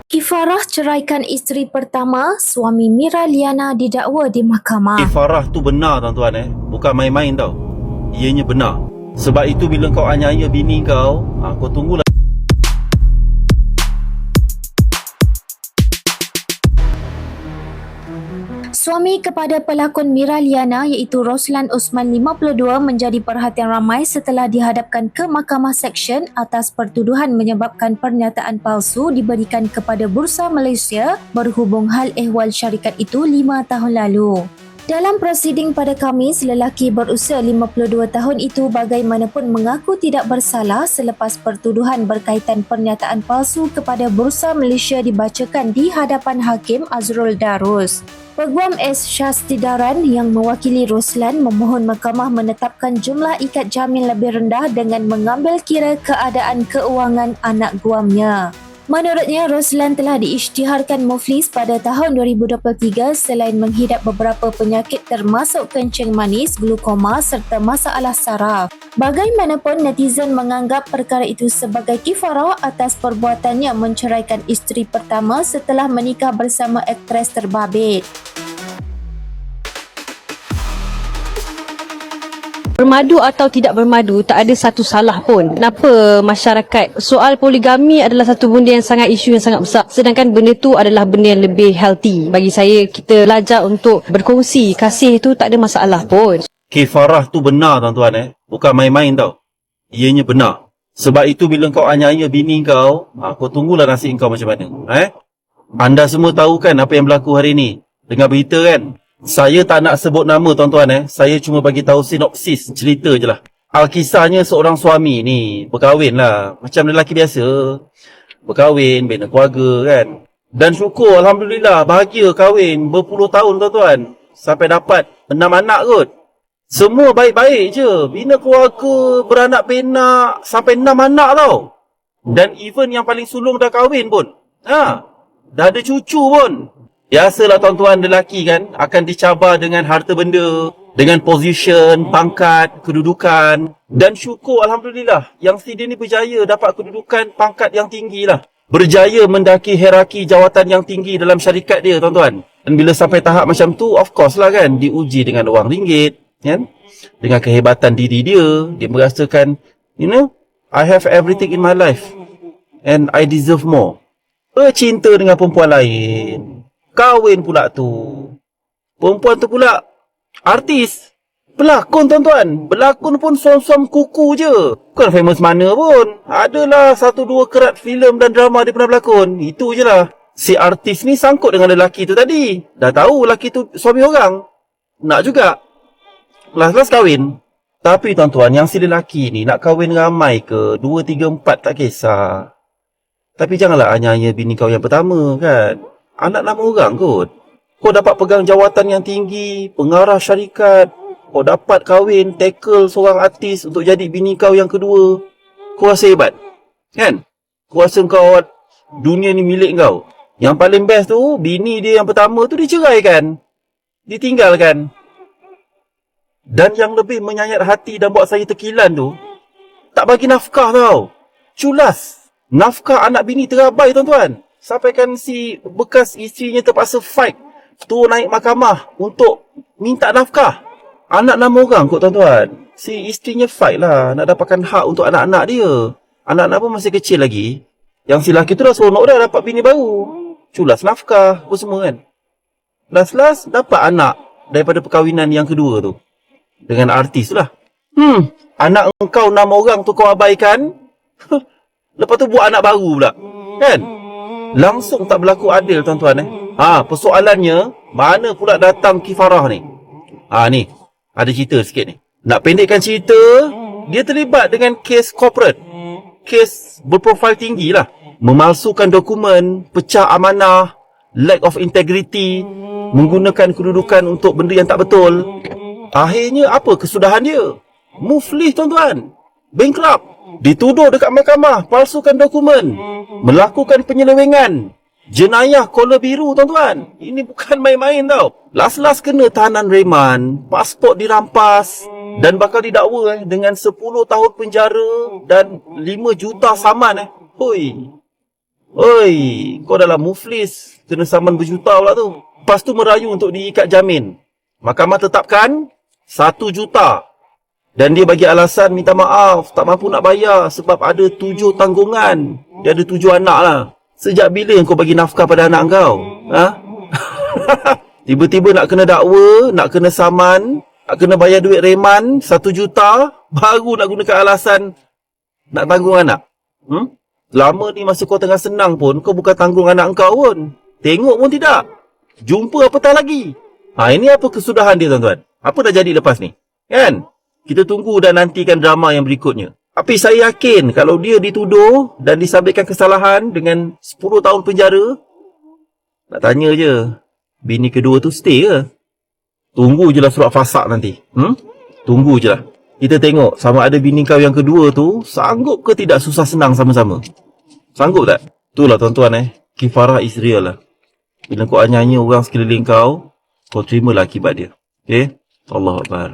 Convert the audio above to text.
Kifarah ceraikan isteri pertama, suami Mira Liana didakwa di mahkamah. Farah tu benar tuan-tuan bukan main-main tau. Ianya benar. Sebab itu bila kau aniaya bini kau, kau tunggulah. Suami kepada pelakon Mira Liana iaitu Roslan Osman 52 menjadi perhatian ramai setelah dihadapkan ke Mahkamah Seksyen atas pertuduhan menyebabkan pernyataan palsu diberikan kepada Bursa Malaysia berhubung hal ehwal syarikat itu 5 tahun lalu. Dalam prosiding pada Khamis, lelaki berusia 52 tahun itu bagaimanapun mengaku tidak bersalah selepas pertuduhan berkaitan pernyataan palsu kepada Bursa Malaysia dibacakan di hadapan Hakim Azrul Darus. Peguam S. Syastidaran yang mewakili Roslan memohon mahkamah menetapkan jumlah ikat jamin lebih rendah dengan mengambil kira keadaan keuangan anak guamnya. Menurutnya, Roslan telah diisytiharkan muflis pada tahun 2023 selain menghidap beberapa penyakit termasuk kencing manis, glukoma serta masalah saraf. Bagaimanapun, netizen menganggap perkara itu sebagai kifarah atas perbuatannya menceraikan isteri pertama setelah menikah bersama aktris terbabit. Bermadu atau tidak bermadu, tak ada satu salah pun. Kenapa masyarakat? Soal poligami adalah satu benda yang sangat isu yang sangat besar. Sedangkan benda tu adalah benda yang lebih healthy. Bagi saya, kita belajar untuk berkongsi. Kasih tu tak ada masalah pun. Farah tu benar tuan-tuan bukan main-main tau. Ianya benar. Sebab itu bila kau aniaya bini kau, kau tunggulah nasib kau macam mana. Anda semua tahu kan apa yang berlaku hari ni? Dengar berita kan? Saya tak nak sebut nama tuan-tuan Saya cuma bagi tahu sinopsis cerita je lah. Alkisahnya seorang suami ni berkahwin lah. Macam lelaki biasa. Berkahwin, bina keluarga kan. Dan syukur Alhamdulillah bahagia kahwin berpuluh tahun tuan-tuan. Sampai dapat 6 anak kot. Semua baik-baik je. Bina keluarga, beranak benak sampai 6 anak tau. Dan even yang paling sulung dah kahwin pun. Dah ada cucu pun. Biasalah tuan-tuan lelaki kan akan dicabar dengan harta benda, dengan position, pangkat, kedudukan. Dan syukur Alhamdulillah yang si dia ni berjaya dapat kedudukan pangkat yang tinggi lah. Berjaya mendaki hierarki jawatan yang tinggi dalam syarikat dia tuan-tuan. Dan bila sampai tahap macam tu, of course lah kan, diuji dengan wang ringgit, kan? Dengan kehebatan diri dia. Dia merasakan, I have everything in my life. And I deserve more. Bercinta dengan perempuan lain. Kahwin pula tu. Perempuan tu pula artis. Pelakon tuan-tuan. Pelakon pun suam-suam kuku je. Bukan famous mana pun. Adalah 1-2 kerat filem dan drama dia pernah berlakon. Itu je lah. Si artis ni sangkut dengan lelaki tu tadi. Dah tahu lelaki tu suami orang. Nak juga. Last-last kahwin. Tapi tuan-tuan, yang si lelaki ni nak kahwin ramai ke 2, 3, 4 tak kisah. Tapi janganlah hanya bini kau yang pertama kan. Anak nama orang kot. Kau dapat pegang jawatan yang tinggi, pengarah syarikat. Kau dapat kahwin, tackle seorang artis untuk jadi bini kau yang kedua. Kau rasa hebat? Kan? Kau rasa kau dunia ni milik kau. Yang paling best tu, bini dia yang pertama tu diceraikan. Ditinggalkan. Dan yang lebih menyayat hati dan buat saya terkilan tu, tak bagi nafkah tau. Culas. Nafkah anak bini terabai tuan-tuan. Sampaikan si bekas isterinya terpaksa fight turun naik mahkamah untuk minta nafkah. Anak nama orang kot tuan-tuan. Si isterinya fight lah nak dapatkan hak untuk anak-anak dia. Anak-anak pun masih kecil lagi. Yang si lelaki tu dah seronok dah dapat bini baru. Culas nafkah apa semua kan. Last dapat anak daripada perkahwinan yang kedua tu. Dengan artis tu lah. Anak engkau nama orang tu kau abaikan. Lepas tu buat anak baru pula. Kan? Langsung tak berlaku adil tuan-tuan persoalannya, mana pula datang kifarah ni? Ni, ada cerita sikit ni. Nak pendekkan cerita, dia terlibat dengan kes corporate. Kes berprofil tinggi lah. Memalsukan dokumen, pecah amanah, lack of integrity, menggunakan kedudukan untuk benda yang tak betul. Akhirnya apa kesudahan dia? Muflis tuan-tuan. Bankrupt. Dituduh dekat mahkamah, palsukan dokumen, melakukan penyelewengan, jenayah kola biru tuan-tuan. Ini bukan main-main tau. Last kena tahanan reman, pasport dirampas dan bakal didakwa dengan 10 tahun penjara dan 5 juta saman. Hoi. Oi, kau dalam muflis, kena saman berjuta pula tu. Lepas tu merayu untuk diikat jamin. Mahkamah tetapkan 1 juta. Dan dia bagi alasan minta maaf, tak mampu nak bayar sebab ada 7 tanggungan. Dia ada 7 anak lah. Sejak bila kau bagi nafkah pada anak kau? Ha? Tiba-tiba nak kena dakwa, nak kena saman, nak kena bayar duit reman 1 juta, baru nak gunakan alasan nak tanggung anak. Lama ni masa kau tengah senang pun, kau bukan tanggung anak kau pun. Tengok pun tidak. Jumpa apatah lagi. Ini apa kesudahan dia, tuan-tuan? Apa dah jadi lepas ni? Kan? Kita tunggu dan nantikan drama yang berikutnya. Tapi saya yakin kalau dia dituduh dan disabitkan kesalahan dengan 10 tahun penjara, nak tanya je, bini kedua tu stay ke? Tunggu je lah surat fasak nanti. Tunggu je lah. Kita tengok sama ada bini kau yang kedua tu sanggup ke tidak susah senang sama-sama. Sanggup tak? Itulah tuan-tuan kifarah is real lah. Bila kau anyanya orang sekeliling kau, kau terimalah akibat dia. Okay? Allah Akbar.